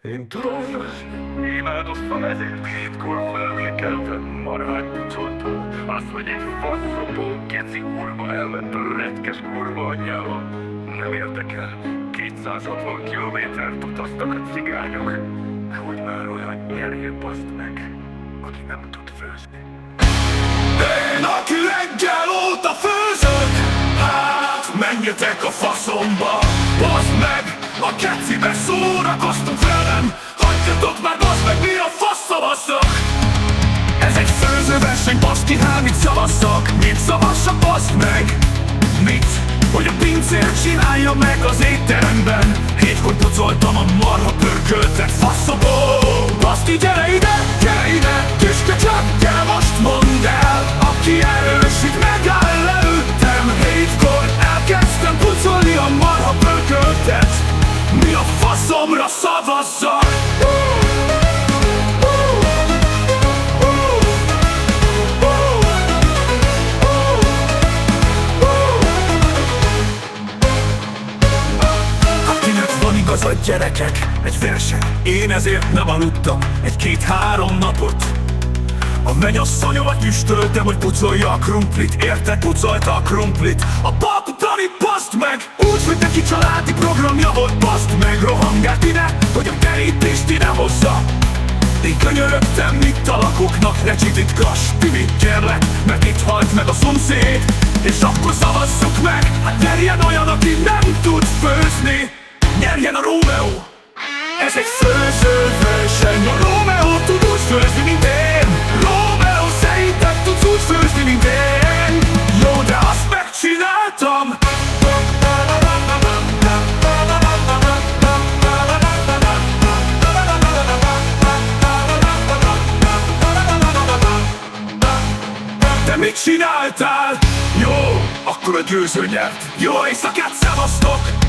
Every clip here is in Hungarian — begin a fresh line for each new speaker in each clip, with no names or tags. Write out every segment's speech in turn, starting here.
Én tudom, imádoztam ezért hétkor felkeltem, marány pucoltam. Azt, hogy egy faszopó keci kurva elment a retkes kurva anyjával. Nem érdekel, 260 kilométert utaztak a cigányok. Hogy már olyan nyerje, baszd meg, aki nem tud főzni. Én, aki reggel óta főzök, hát menjetek a faszomba. Baszd meg, a kecibe szórakoztok velem. Hagyjatok már, baszd meg, mi a fasz szavazzak. Ez egy főzőverseny, baszki, hát mit szavazzak? Mit szavazzak, baszd meg? Mit? Hogy a pincér csinálja meg az étteremben. Hétkor pucoltam a marha pörköltet, faszobó. Baszki, gyere ide, tüske csak, gyere most mondd el. Aki erősít, megáll leüttem. Hétkor elkezdtem pucolni a marha pörköltet. Mi a faszomra szavazzak? A gyerekek, egy verseny, én ezért nem aludtam egy-két-három napot. A mennyasszonyomat üstöltem, hogy pucolja a krumplit. Érted? Pucolta a krumplit. A pap Dani, baszd meg! Úgy, hogy neki családi programja volt, baszd meg! Rohangált ide, hogy a terítést ide hozza. Én könyörögtem itt a lakóknak, ne csitítgass, Timi, kérlek, mert itt halt meg a szomszéd. És akkor szavazzuk meg, hát nyerjen olyan, aki nem tud főzni. Nyerjen a Rómeó! Ez egy főzőverseny. A Rómeó tud úgy főzni, mint én. Rómeó, szerinted tudsz úgy főzni, mint én. Jó, de azt megcsináltam. Te mit csináltál? Jó, akkor a győző nyert. Jó éjszakát, szevasztok!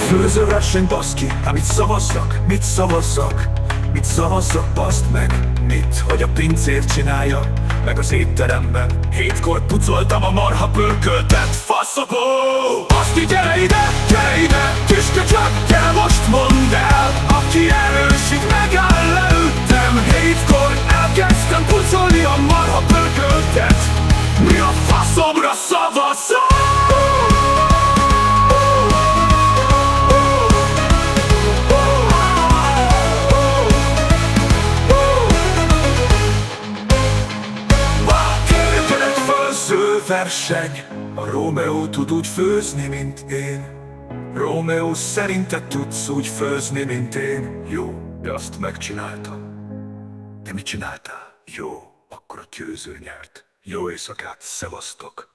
Főzőverseny, baszki, hát mit szavazzak? Mit szavazzak? Mit szavazzak, baszd meg? Mit? Hogy a pincér csinálja meg az étteremben. Hétkor pucoltam a marha pörköltet, faszopó! Baszki, gyere ide, tüske csak, gyere most mondd el. Aki erősít, megáll leüttem. Hétkor elkezdtem pucolni a marha pörköltet. Mi a faszomra szavazzak? Verseny. A Rómeó tud úgy főzni, mint én. Rómeó, szerinted tudsz úgy főzni, mint én? Jó, de azt megcsináltam. Te mit csináltál? Jó, akkor a győző nyert. Jó éjszakát, szevasztok!